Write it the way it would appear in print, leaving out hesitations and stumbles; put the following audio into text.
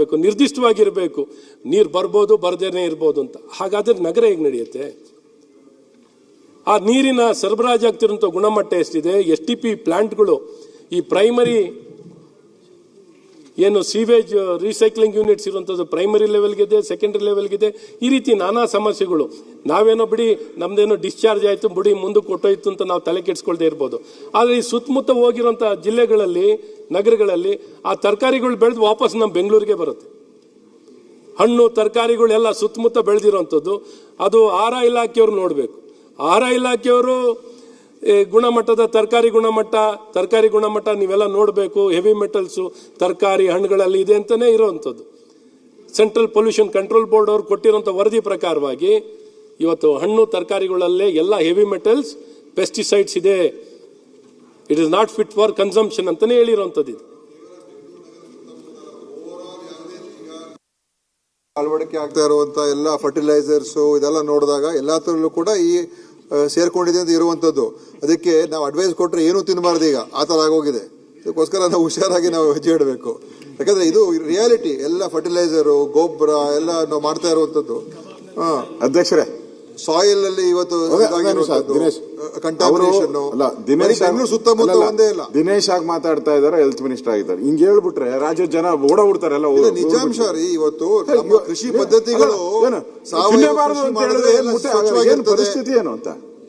ಮಾಡಬೇಕು, ನಿರ್ದಿಷ್ಟವಾಗಿರಬೇಕು. ನೀರು ಬರ್ಬೋದು, ಬರ್ದೇನೆ ಇರ್ಬೋದು ಅಂತ. ಹಾಗಾದ್ರೆ ನಗರ ಹೇಗೆ ನಡೆಯುತ್ತೆ? ಆ ನೀರಿನ ಸರಬರಾಜು ಆಗ್ತಿರುವಂಥ ಗುಣಮಟ್ಟ ಎಷ್ಟಿದೆ? STP ಪ್ಲಾಂಟ್ಗಳು, ಈ ಪ್ರೈಮರಿ ಏನು ಸೀವೇಜ್ ರೀಸೈಕ್ಲಿಂಗ್ ಯೂನಿಟ್ಸ್ ಇರುವಂಥದ್ದು ಪ್ರೈಮರಿ ಲೆವೆಲ್ಗಿದೆ, ಸೆಕೆಂಡರಿ ಲೆವೆಲ್ಗಿದೆ. ಈ ರೀತಿ ನಾನಾ ಸಮಸ್ಯೆಗಳು. ನಾವೇನೋ ಬಿಡಿ ನಮ್ದೇನೋ ಡಿಸ್ಚಾರ್ಜ್ ಆಯಿತು ಬಿಡಿ ಮುಂದಕ್ಕೆ ಕೊಟ್ಟೋಯ್ತು ಅಂತ ನಾವು ತಲೆ ಕೆಡಿಸ್ಕೊಳ್ದೇ ಇರ್ಬೋದು. ಆದರೆ ಈ ಸುತ್ತಮುತ್ತ ಹೋಗಿರೋಂಥ ಜಿಲ್ಲೆಗಳಲ್ಲಿ, ನಗರಗಳಲ್ಲಿ ಆ ತರಕಾರಿಗಳು ಬೆಳೆದು ವಾಪಸ್ ನಮ್ಮ ಬೆಂಗಳೂರಿಗೆ ಬರುತ್ತೆ. ಹಣ್ಣು ತರಕಾರಿಗಳೆಲ್ಲ ಸುತ್ತಮುತ್ತ ಬೆಳೆದಿರೋಂಥದ್ದು. ಅದು ಆಹಾರ ಇಲಾಖೆಯವರು ನೋಡಬೇಕು. ಆಹಾರ ಇಲಾಖೆಯವರು ಗುಣಮಟ್ಟದ ತರಕಾರಿ ಗುಣಮಟ್ಟ ನೀವೆಲ್ಲ ನೋಡಬೇಕು. ಹೆವಿ ಮೆಟಲ್ಸು ತರಕಾರಿ ಹಣ್ಣುಗಳಲ್ಲಿ ಇದೆ ಅಂತಲೇ ಇರೋವಂಥದ್ದು. ಸೆಂಟ್ರಲ್ ಪೊಲ್ಯೂಷನ್ ಕಂಟ್ರೋಲ್ ಬೋರ್ಡ್ ಅವರು ಕೊಟ್ಟಿರೋಂಥ ವರದಿ ಪ್ರಕಾರವಾಗಿ ಇವತ್ತು ಹಣ್ಣು ತರಕಾರಿಗಳಲ್ಲೇ ಎಲ್ಲ ಹೆವಿ ಮೆಟಲ್ಸ್, ಪೆಸ್ಟಿಸೈಡ್ಸ್ ಇದೆ. It is not fit for consumption ಅಂತಲೇ ಹೇಳಿರೋಂಥದ್ದು. ಇದು ಅಳವಡಿಕೆ ಆಗ್ತಾ ಇರುವಂತ ಎಲ್ಲ ಫರ್ಟಿಲೈಸರ್ಸು ಇದೆಲ್ಲ ನೋಡಿದಾಗ ಎಲ್ಲಾತ್ರಲ್ಲೂ ಕೂಡ ಈ ಸೇರ್ಕೊಂಡಿದೆ ಅಂತ ಇರುವಂಥದ್ದು. ಅದಕ್ಕೆ ನಾವು ಅಡ್ವೈಸ್ ಕೊಟ್ಟರೆ ಏನೂ ತಿನ್ನಬಾರ್ದು. ಈಗ ಆ ಥರ ಆಗೋಗಿದೆ. ಅದಕ್ಕೋಸ್ಕರ ನಾವು ಹುಷಾರಾಗಿ ನಾವು ಹೆಜ್ಜೆ ಇಡಬೇಕು. ಯಾಕಂದರೆ ಇದು ರಿಯಾಲಿಟಿ. ಎಲ್ಲ ಫರ್ಟಿಲೈಸರು, ಗೊಬ್ಬರ ಎಲ್ಲ ನಾವು ಮಾಡ್ತಾ ಇರುವಂಥದ್ದು. ಅಧ್ಯಕ್ಷರೇ, ಸಾಯಿಲ್ ಅಲ್ಲಿ ಇವತ್ತು ಸುತ್ತಮುತ್ತ ಒಂದೇ ಇಲ್ಲ. ದಿನೇಶ್ ಆಗಿ ಮಾತಾಡ್ತಾ ಇದಾರೆ, ಹೆಲ್ತ್ ಮಿನಿಸ್ಟರ್ ಆಗಿದ್ದಾರೆ. ಹಿಂಗೆ ಹೇಳ್ಬಿಟ್ರೆ ರಾಜ್ಯ ಜನ ಓಡಾಡ್ತಾರೆ. ಎಲ್ಲ ನಿಜಾಂಶ ರೀ. ಇವತ್ತು ಕೃಷಿ ಪದ್ಧತಿಗಳು ಪರಿಸ್ಥಿತಿ ಏನು ಅಂತ